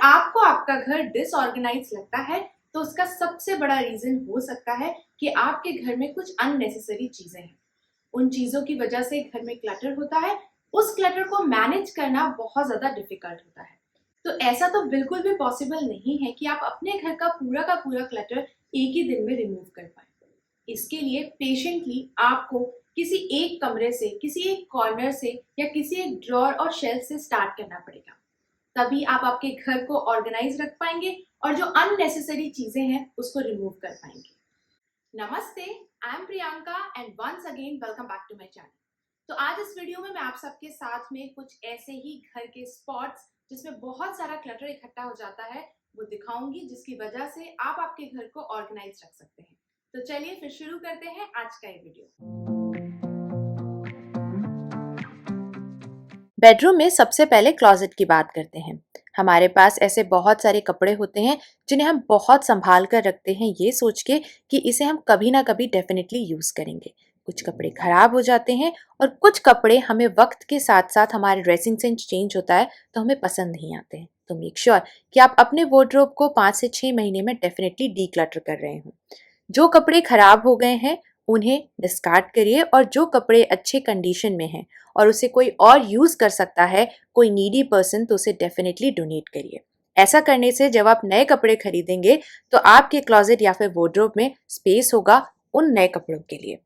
आपको आपका घर डिसऑर्गेनाइज लगता है तो उसका सबसे बड़ा रीजन हो सकता है कि आपके घर में कुछ अननेसेसरी चीजें हैं। उन चीजों की वजह से घर में क्लटर होता है। उस क्लटर को मैनेज करना बहुत ज्यादा डिफिकल्ट होता है। तो ऐसा तो बिल्कुल भी पॉसिबल नहीं है कि आप अपने घर का पूरा क्लटर एक ही दिन में रिमूव कर पाए। इसके लिए पेशेंटली आपको किसी एक कमरे से, किसी एक कॉर्नर से या किसी एक ड्रॉर और शेल्फ से स्टार्ट करना पड़ेगा। तभी आप आपके घर को ऑर्गेनाइज रख पाएंगे और जो अननेसेसरी चीजें हैं उसको रिमूव कर पाएंगे। नमस्ते, I am Priyanka and once again welcome back to my channel. तो आज इस वीडियो में मैं आप सबके साथ में कुछ ऐसे ही घर के स्पॉट्स जिसमें बहुत सारा क्लटर इकट्ठा हो जाता है वो दिखाऊंगी, जिसकी वजह से आप आपके घर को ऑर्गेनाइज रख सकते हैं। तो चलिए फिर शुरू करते हैं आज का ये वीडियो। बेडरूम में सबसे पहले क्लोजेट की बात करते हैं। हमारे पास ऐसे बहुत सारे कपड़े होते हैं जिन्हें हम बहुत संभाल कर रखते हैं, ये सोच के कि इसे हम कभी ना कभी डेफिनेटली यूज करेंगे। कुछ कपड़े खराब हो जाते हैं और कुछ कपड़े हमें वक्त के साथ साथ हमारे ड्रेसिंग सेंस चेंज होता है तो हमें पसंद नहीं आते हैं। तो मेक श्योर कि आप अपने वार्डरोब को 5 से 6 महीने में डेफिनेटली डीक्लटर कर रहे हो। जो कपड़े खराब हो गए हैं उन्हें डिस्कार्ड करिए और जो कपड़े अच्छे कंडीशन में हैं और उसे कोई और यूज कर सकता है, कोई नीडी पर्सन, तो उसे डेफिनेटली डोनेट करिए। ऐसा करने से जब आप नए कपड़े खरीदेंगे तो आपके क्लोजेट या फिर वार्डरोब में स्पेस होगा उन नए कपड़ों के लिए।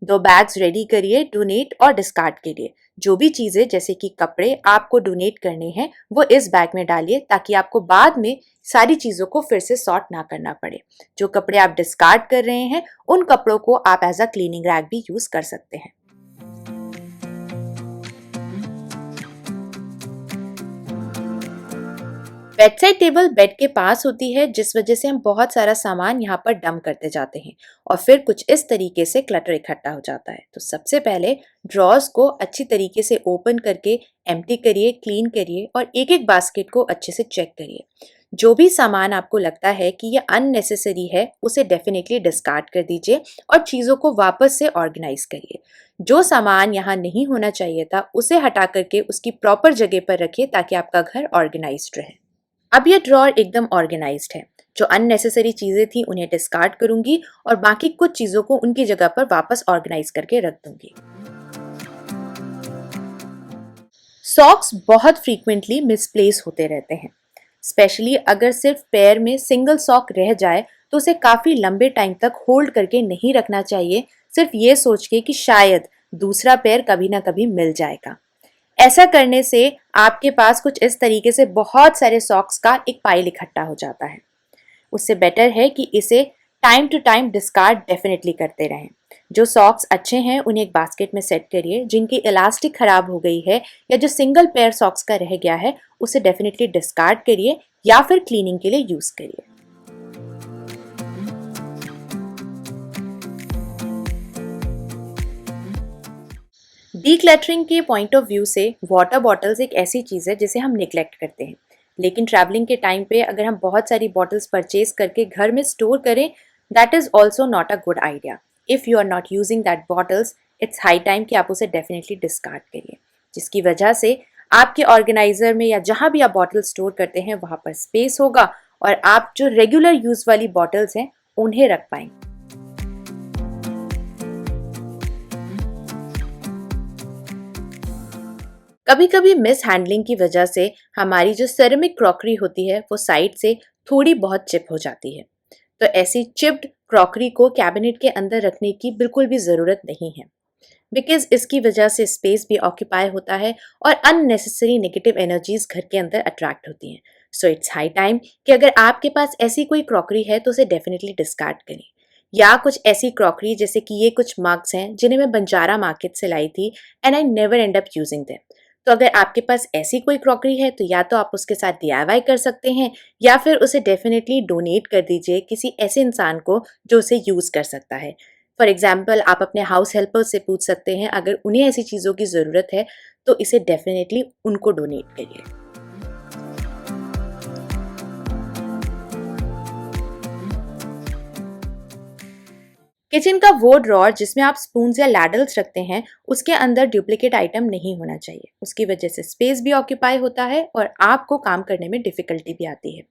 2 बैग्स रेडी करिए डोनेट और डिस्कार्ड के लिए। जो भी चीजें जैसे कि कपड़े आपको डोनेट करने हैं वो इस बैग में डालिए ताकि आपको बाद में सारी चीजों को फिर से सॉर्ट ना करना पड़े। जो कपड़े आप डिस्कार्ड कर रहे हैं उन कपड़ों को आप एज अ क्लीनिंग रैग भी यूज कर सकते हैं। बेड साइड टेबल बेड के पास होती है, जिस वजह से हम बहुत सारा सामान यहाँ पर डंप करते जाते हैं और फिर कुछ इस तरीके से क्लटर इकट्ठा हो जाता है। तो सबसे पहले ड्रॉर्स को अच्छी तरीके से ओपन करके एम्प्टी करिए, क्लीन करिए और एक एक बास्केट को अच्छे से चेक करिए। जो भी सामान आपको लगता है कि ये अननेसेसरी है उसे डेफिनेटली डिस्कार्ड कर दीजिए और चीज़ों को वापस से ऑर्गेनाइज करिए। जो सामान यहाँ नहीं होना चाहिए था उसे हटा करके उसकी प्रॉपर जगह पर रखिए ताकि आपका घर ऑर्गेनाइज्ड रहे। अब ये ड्रॉर एकदम ऑर्गेनाइज्ड है। जो अननेसेसरी चीजें थी उन्हें डिस्कार्ड करूंगी और बाकी कुछ चीजों को उनकी जगह पर वापस ऑर्गेनाइज करके रख दूंगी। सॉक्स बहुत फ्रीक्वेंटली मिसप्लेस होते रहते हैं। स्पेशली अगर सिर्फ पैर में सिंगल सॉक रह जाए तो उसे काफी लंबे टाइम तक होल्ड करके नहीं रखना चाहिए, सिर्फ ये सोच के कि शायद दूसरा पैर कभी ना कभी मिल जाएगा। ऐसा करने से आपके पास कुछ इस तरीके से बहुत सारे सॉक्स का एक पाइल इकट्ठा हो जाता है। उससे बेटर है कि इसे time to time discard definitely करते रहें। जो सॉक्स अच्छे हैं उन्हें एक बास्केट में सेट करिए, जिनकी इलास्टिक खराब हो गई है या जो सिंगल पेयर सॉक्स का रह गया है उसे डेफिनेटली डिस्कार्ड करिए या फिर क्लीनिंग के लिए यूज करिए। डीक्लटरिंग के पॉइंट ऑफ व्यू से वाटर बॉटल्स एक ऐसी चीज़ है जिसे हम निगलेक्ट करते हैं, लेकिन ट्रैवलिंग के टाइम पे अगर हम बहुत सारी बॉटल्स परचेज करके घर में स्टोर करें, that is also not a good idea. If you are not using that bottles, it's high time कि आप उसे डेफिनेटली डिस्कार्ड करिए, जिसकी वजह से आपके ऑर्गेनाइजर में या जहाँ भी आप बॉटल स्टोर करते हैं वहाँ पर स्पेस होगा और आप जो रेगुलर यूज़ वाली बॉटल्स हैं उन्हें रख पाएंगे। कभी कभी मिस हैंडलिंग की वजह से हमारी जो सेरेमिक क्रॉकरी होती है वो साइड से थोड़ी बहुत चिप हो जाती है। तो ऐसी चिप्ड क्रॉकरी को कैबिनेट के अंदर रखने की बिल्कुल भी ज़रूरत नहीं है, बिकॉज इसकी वजह से स्पेस भी ऑक्यूपाई होता है और अननेसेसरी नेगेटिव एनर्जीज घर के अंदर अट्रैक्ट होती हैं। सो इट्स हाई टाइम कि अगर आपके पास ऐसी कोई क्रॉकरी है तो उसे डेफिनेटली डिस्कार्ड करें। या कुछ ऐसी क्रॉकरी जैसे कि ये कुछ मग्स हैं जिन्हें मैं बंजारा मार्केट से लाई थी and I never and up using them. तो अगर आपके पास ऐसी कोई क्रॉकरी है तो या तो आप उसके साथ डीआईवाई कर सकते हैं या फिर उसे डेफिनेटली डोनेट कर दीजिए किसी ऐसे इंसान को जो उसे यूज़ कर सकता है। फॉर एग्जाम्पल आप अपने हाउस हेल्पर से पूछ सकते हैं, अगर उन्हें ऐसी चीज़ों की ज़रूरत है तो इसे डेफिनेटली उनको डोनेट करिए। किचन का वो ड्रॉर जिसमें आप स्पून्स या लैडल्स रखते हैं, उसके अंदर डुप्लीकेट आइटम नहीं होना चाहिए। उसकी वजह से स्पेस भी ऑक्यूपाई होता है और आपको काम करने में डिफ़िकल्टी भी आती है।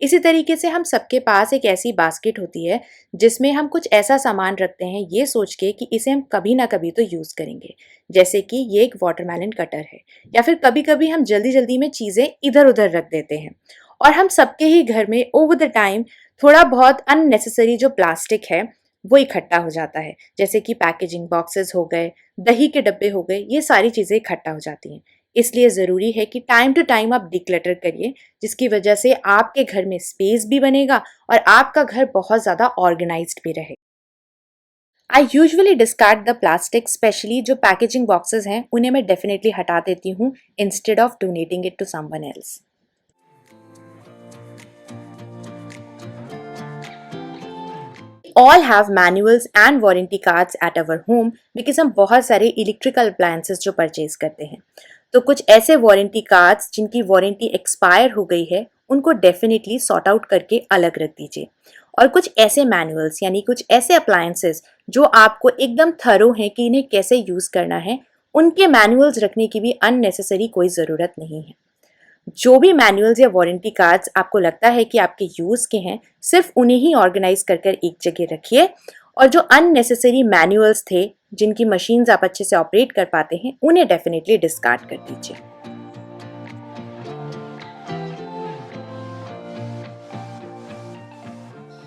इसी तरीके से हम सबके पास एक ऐसी बास्केट होती है जिसमें हम कुछ ऐसा सामान रखते हैं ये सोच के कि इसे हम कभी ना कभी तो यूज़ करेंगे। जैसे कि ये एक वाटरमेलन कटर है, या फिर कभी-कभी हम जल्दी-जल्दी में चीज़ें इधर-उधर रख देते हैं। और हम सबके ही घर में ओवर द टाइम थोड़ा बहुत अननेसेसरी जो प्लास्टिक है वो इकट्ठा हो जाता है। जैसे कि पैकेजिंग बॉक्सेस हो गए, दही के डब्बे हो गए, ये सारी चीज़ें इकट्ठा हो जाती हैं। इसलिए ज़रूरी है कि टाइम टू टाइम आप डिक्लटर करिए, जिसकी वजह से आपके घर में स्पेस भी बनेगा और आपका घर बहुत ज़्यादा ऑर्गेनाइज्ड भी रहेगा। I usually discard the plastic, specially जो पैकेजिंग बॉक्सेस हैं उन्हें मैं डेफिनेटली हटा देती हूँ instead of donating it to someone else. All have manuals and warranty cards at our home, because हम बहुत सारे इलेक्ट्रिकल अप्लायंसेस जो परचेज करते हैं, तो कुछ ऐसे वारंटी कार्ड्स जिनकी वारंटी एक्सपायर हो गई है उनको डेफिनेटली सॉर्ट आउट करके अलग रख दीजिए। और कुछ ऐसे मैनुअल्स यानी कुछ ऐसे अप्लायंसेस जो आपको एकदम थरो हैं कि इन्हें कैसे यूज़ करना है, उनके मैनुअल्स रखने की भी अननेसेसरी कोई ज़रूरत नहीं है। जो भी मैनुअल्स या वारंटी कार्ड्स आपको लगता है कि आपके यूज़ के हैं, सिर्फ उन्हें ही ऑर्गेनाइज कर कर एक जगह रखिए। और जो अननेसेसरी मैनुअल्स थे जिनकी मशीन्स आप अच्छे से ऑपरेट कर पाते हैं, उन्हें डेफिनेटली डिस्कार्ड कर दीजिए।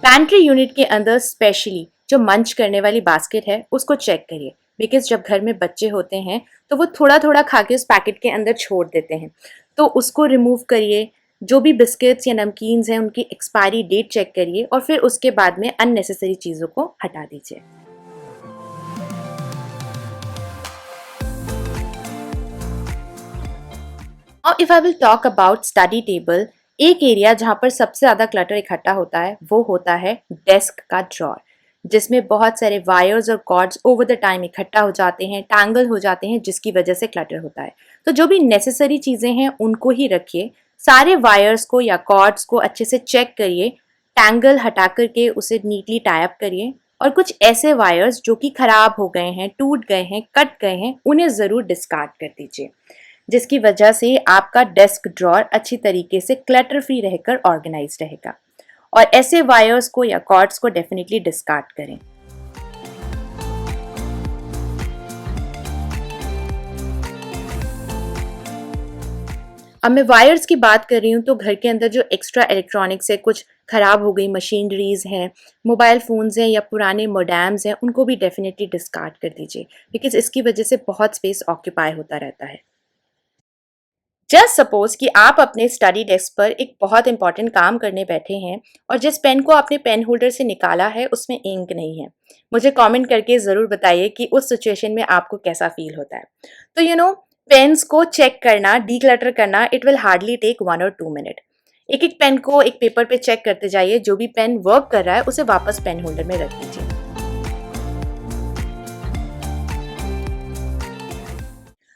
पैंट्री यूनिट के अंदर स्पेशली जो मंच करने वाली बास्केट है उसको चेक करिए, बिकॉज जब घर में बच्चे होते हैं तो वो थोड़ा थोड़ा खा के उस पैकेट के अंदर छोड़ देते हैं, तो उसको रिमूव करिए। जो भी बिस्किट्स या नमकीन्स हैं उनकी एक्सपायरी डेट चेक करिए और फिर उसके बाद में अननेसेसरी चीज़ों को हटा दीजिए। और if I will talk about study table, एक एरिया जहाँ पर सबसे ज़्यादा क्लटर इकट्ठा होता है वो होता है डेस्क का ड्रॉर, जिसमें बहुत सारे वायर्स और कॉर्ड्स ओवर द टाइम इकट्ठा हो जाते हैं, टैंगल हो जाते हैं, जिसकी वजह से क्लटर होता है। तो जो भी नेसेसरी चीज़ें हैं उनको ही रखिए। सारे वायर्स को या कॉर्ड्स को अच्छे से चेक करिए, टैंगल हटा करके उसे नीटली टाई अप करिए। और कुछ ऐसे वायर्स जो कि ख़राब हो गए हैं, टूट गए हैं, कट गए हैं, उन्हें ज़रूर डिस्कार्ड कर दीजिए, जिसकी वजह से आपका डेस्क ड्रॉर अच्छी तरीके से क्लटर फ्री रहकर ऑर्गेनाइज रहेगा। और ऐसे वायर्स को या कॉर्ड्स को डेफिनेटली डिस्कार्ड करें। अब मैं वायर्स की बात कर रही हूँ तो घर के अंदर जो एक्स्ट्रा इलेक्ट्रॉनिक्स है, कुछ ख़राब हो गई मशीनरीज हैं, मोबाइल फ़ोन्स हैं या पुराने मोडेम्स हैं, उनको भी डेफिनेटली डिस्कार्ड कर दीजिए, बिकॉज इसकी वजह से बहुत स्पेस ऑक्यूपाई होता रहता है। जस्ट सपोज कि आप अपने स्टडी डेस्क पर एक बहुत इंपॉर्टेंट काम करने बैठे हैं और जिस पेन को आपने पेन होल्डर से निकाला है उसमें इंक नहीं है। मुझे कमेंट करके ज़रूर बताइए कि उस सिचुएशन में आपको कैसा फील होता है। तो पेन्स को चेक करना, डीक्लटर करना, इट विल हार्डली टेक 1 और 2 मिनट। एक एक पेन को एक पेपर पे चेक करते जाइए, जो भी पेन वर्क कर रहा है उसे वापस पेन होल्डर में रख दीजिए।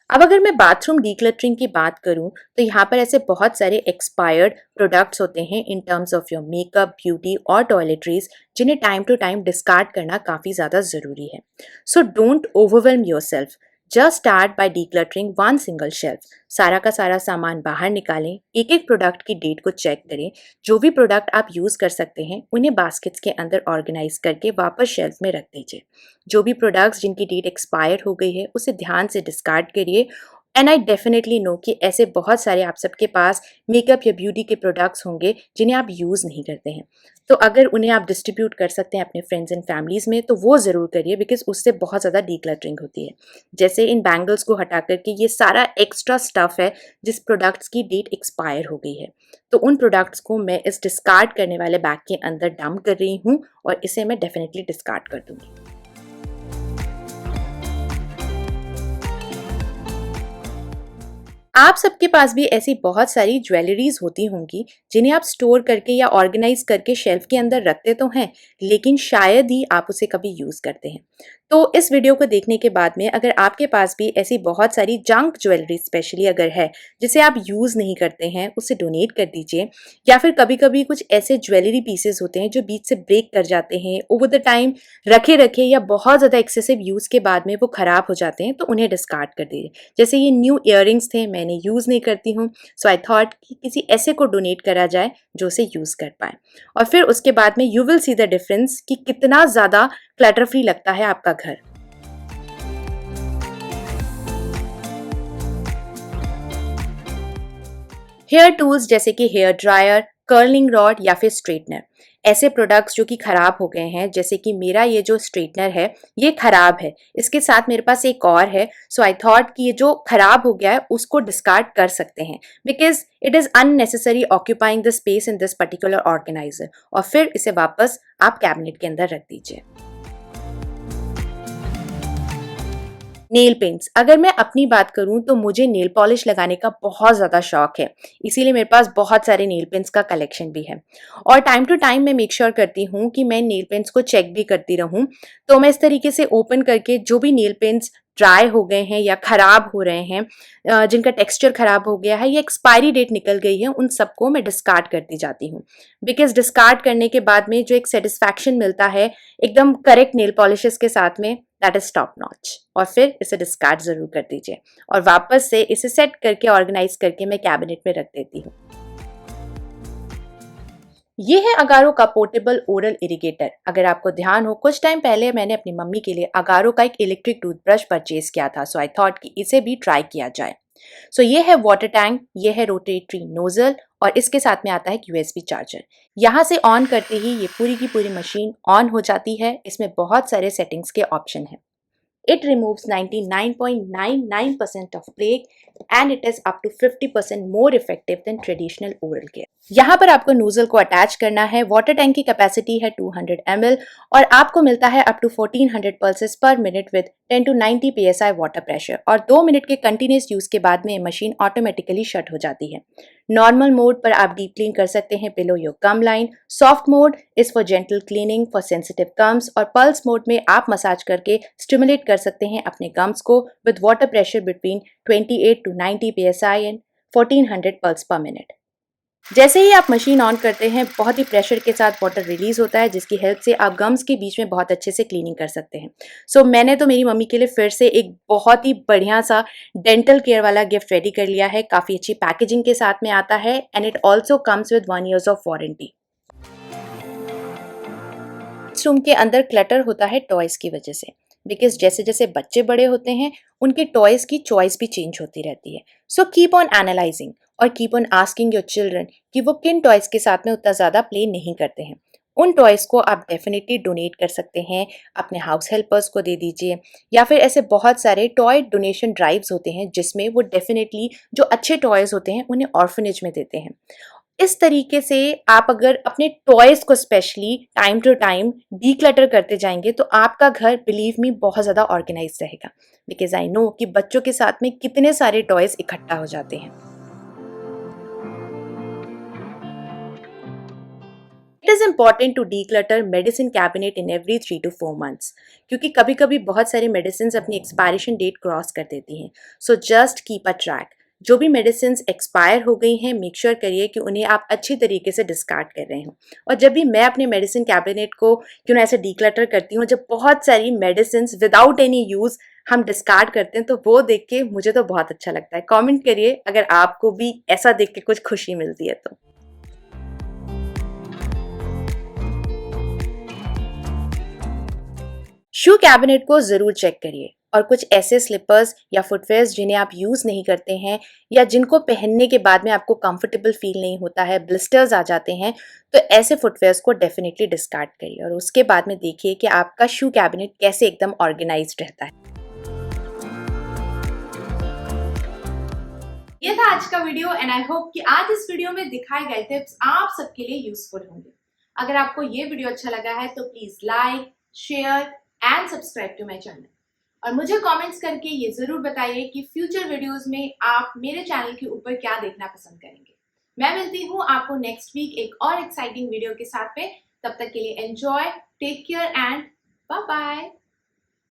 अब अगर मैं बाथरूम डीक्लटरिंग की बात करूं तो यहाँ पर ऐसे बहुत सारे एक्सपायर्ड प्रोडक्ट्स होते हैं in terms of your makeup, beauty और टॉयलेटरीज, जिन्हें टाइम टू टाइम डिस्कार्ड करना काफ़ी ज़्यादा ज़रूरी है। So don't overwhelm yourself, just start by decluttering one single shelf. सारा का सारा सामान बाहर निकालें, एक एक प्रोडक्ट की डेट को चेक करें, जो भी प्रोडक्ट आप यूज़ कर सकते हैं उन्हें बास्केट्स के अंदर ऑर्गेनाइज करके वापस शेल्फ में रख दीजिए। जो भी प्रोडक्ट्स जिनकी डेट एक्सपायर हो गई है उसे ध्यान से डिस्कार्ड करिए। एंड आई डेफिनेटली नो कि ऐसे बहुत सारे आप सबके पास मेकअप या ब्यूटी के प्रोडक्ट्स होंगे जिन्हें आप यूज़ नहीं करते हैं, तो अगर उन्हें आप डिस्ट्रीब्यूट कर सकते हैं अपने फ्रेंड्स एंड फैमिलीज़ में तो वो ज़रूर करिए, बिकॉज उससे बहुत ज़्यादा डीक्लटरिंग होती है। जैसे इन बैंगल्स को हटा करके ये सारा एक्स्ट्रा स्टफ़ है जिस प्रोडक्ट्स की डेट एक्सपायर हो गई है, तो उन प्रोडक्ट्स को मैं इस डिस्कार्ड करने वाले बैग के अंदर डंप कर रही हूँ और इसे मैं डेफिनेटली डिस्कार्ड कर दूँगी। आप सबके पास भी ऐसी बहुत सारी ज्वेलरीज होती होंगी जिन्हें आप स्टोर करके या ऑर्गेनाइज करके शेल्फ के अंदर रखते तो हैं, लेकिन शायद ही आप उसे कभी यूज़ करते हैं। तो इस वीडियो को देखने के बाद में अगर आपके पास भी ऐसी बहुत सारी जंक ज्वेलरी स्पेशली अगर है जिसे आप यूज़ नहीं करते हैं, उसे डोनेट कर दीजिए। या फिर कभी कभी कुछ ऐसे ज्वेलरी पीसेस होते हैं जो बीच से ब्रेक कर जाते हैं, ओवर द टाइम रखे रखे या बहुत ज़्यादा एक्सेसिव यूज़ के बाद में वो ख़राब हो जाते हैं, तो उन्हें डिस्कार्ड कर दीजिए। जैसे ये न्यू ईयरिंग्स थे, मैंने यूज़ नहीं करती हूँ, सो आई थॉट कि किसी ऐसे को डोनेट करा जाए जो उसे यूज़ कर पाए। और फिर उसके बाद में you will see the difference कि कितना ज़्यादा क्लटर फ्री लगता है आपका घर। हेयर टूल्स जैसे कि हेयर ड्रायर, कर्लिंग रॉड या फिर स्ट्रेटनर, ऐसे प्रोडक्ट्स जो कि ख़राब हो गए हैं, जैसे कि मेरा ये जो स्ट्रेटनर है ये ख़राब है, इसके साथ मेरे पास एक और है, सो आई थॉट कि ये जो ख़राब हो गया है उसको डिस्कार्ड कर सकते हैं because it is unnecessary occupying the space in this particular organiser. और फिर इसे वापस आप कैबिनेट के अंदर रख दीजिए। नेल पेंट्स, अगर मैं अपनी बात करूं तो मुझे नेल पॉलिश लगाने का बहुत ज़्यादा शौक है, इसीलिए मेरे पास बहुत सारे नेल पेंट्स का कलेक्शन भी है। और टाइम टू टाइम मैं मेक श्योर करती हूँ कि मैं नेल पेंट्स को चेक भी करती रहूँ। तो मैं इस तरीके से ओपन करके जो भी नेल पेंट्स ड्राई हो गए हैं या ख़राब हो रहे हैं, जिनका टेक्सचर ख़राब हो गया है या एक्सपायरी डेट निकल गई है, उन सबको मैं डिस्कार्ड करती जाती हूँ। बिकॉज डिस्कार्ड करने के बाद में जो एक सेटिस्फैक्शन मिलता है एकदम करेक्ट नेल पॉलिशेस के साथ में, दैट इज टॉप नॉच। और फिर इसे डिस्कार्ड जरूर कर दीजिए और वापस से इसे सेट करके ऑर्गेनाइज करके मैं कैबिनेट में रख देती हूँ। ये है अगारो का पोर्टेबल ओरल इरिगेटर। अगर आपको ध्यान हो, कुछ टाइम पहले मैंने अपनी मम्मी के लिए अगारो का एक इलेक्ट्रिक टूथब्रश परचेज किया था, सो आई थॉट कि इसे भी ट्राई किया जाए। सो ये है वाटर टैंक, ये है रोटेटरी नोजल और इसके साथ में आता है यूएसबी चार्जर। यहाँ से ऑन करते ही ये पूरी की पूरी मशीन ऑन हो जाती है। इसमें बहुत सारे सेटिंग्स के ऑप्शन हैं। It removes 99.99% of plaque and it is up to 50% more effective than traditional oral care. यहाँ पर आपको नोजल को अटैच करना है। वाटर टैंक की कैपेसिटी है 200 ml और आपको मिलता है up to 1400 pulses per minute with 10 to 90 psi water pressure. और 2 मिनट के कंटिन्यूस यूज के बाद में मशीन ऑटोमेटिकली शट हो जाती है। नॉर्मल मोड पर आप डीप क्लीन कर सकते हैं below your gum line. Soft mode is for gentle cleaning for sensitive gums और पल्स मोड में आप मसाज करके स्टिमुलेट कर सकते हैं अपने गम्स को with water pressure between 28 to 90 psi and 1400 pulse पर मिनट। जैसे ही आप मशीन ऑन करते हैं बहुत ही प्रेशर के साथ वाटर रिलीज होता है, जिसकी हेल्प से आप गम्स के बीच में बहुत अच्छे से क्लीनिंग कर सकते हैं। सो मैंने तो मेरी मम्मी के लिए फिर से एक बहुत ही बढ़िया सा डेंटल केयर वाला गिफ्ट रेडी कर लिया है। काफ़ी अच्छी पैकेजिंग के साथ में आता है and it also comes with 1 year of warranty. इस रूम के अंदर क्लटर होता है टॉयज़ की वजह से, बिकॉज जैसे जैसे बच्चे बड़े होते हैं उनके टॉयज़ की चॉइस भी चेंज होती रहती है। सो कीप ऑन एनालाइजिंग और keep on asking your children कि वो किन टॉयज़ के साथ में उतना ज़्यादा प्ले नहीं करते हैं। उन टॉयज़ को आप डेफिनेटली डोनेट कर सकते हैं, अपने हाउस हेल्पर्स को दे दीजिए या फिर ऐसे बहुत सारे टॉय डोनेशन ड्राइव्स होते हैं जिसमें वो डेफिनेटली जो अच्छे टॉयज़ होते हैं उन्हें ऑर्फनेज में देते हैं। इस तरीके से आप अगर अपने टॉयज़ को specially time to time declutter करते जाएंगे तो आपका घर बिलीव मी बहुत ज़्यादा ऑर्गेनाइज रहेगा। बिकॉज आई नो कि बच्चों के साथ में कितने सारे टॉयज़ इकट्ठा हो जाते हैं। It is important to declutter medicine cabinet in every 3 to 4 months क्योंकि कभी कभी बहुत सारे मेडिसिन अपनी एक्सपायरेशन डेट क्रॉस कर देती हैं। So just keep a track. जो भी मेडिसिन एक्सपायर हो गई हैं मेक श्योर करिए कि उन्हें आप अच्छी तरीके से डिस्कार्ड कर रहे हो। और जब भी मैं अपने मेडिसिन कैबिनेट को क्यों ना ऐसे डीक्लटर करती हूँ, जब बहुत सारी मेडिसिन विदाउट एनी यूज़ हम डिस्कार्ड करते हैं तो वो देख के मुझे तो बहुत अच्छा लगता है। कमेंट करिए अगर आपको भी ऐसा देख के कुछ खुशी मिलती है तो। शू कैबिनेट को ज़रूर चेक करिए और कुछ ऐसे स्लीपर्स या फुटवेयर्स जिन्हें आप यूज़ नहीं करते हैं या जिनको पहनने के बाद में आपको कंफर्टेबल फील नहीं होता है, ब्लिस्टर्स आ जाते हैं, तो ऐसे फुटवेयर्स को डेफिनेटली डिस्कार्ड करिए और उसके बाद में देखिए कि आपका शू कैबिनेट कैसे एकदम ऑर्गेनाइज्ड रहता है। ये था आज का वीडियो एंड आई होप कि आज इस वीडियो में दिखाए गए टिप्स आप सबके लिए यूजफुल होंगे। अगर आपको ये वीडियो अच्छा लगा है तो please like, share and subscribe to my channel और मुझे कमेंट्स करके ये जरूर बताइए कि फ्यूचर वीडियोस में आप मेरे चैनल के ऊपर क्या देखना पसंद करेंगे। मैं मिलती हूँ आपको नेक्स्ट वीक एक और एक्साइटिंग वीडियो के साथ में। तब तक के लिए enjoy, take care and bye bye.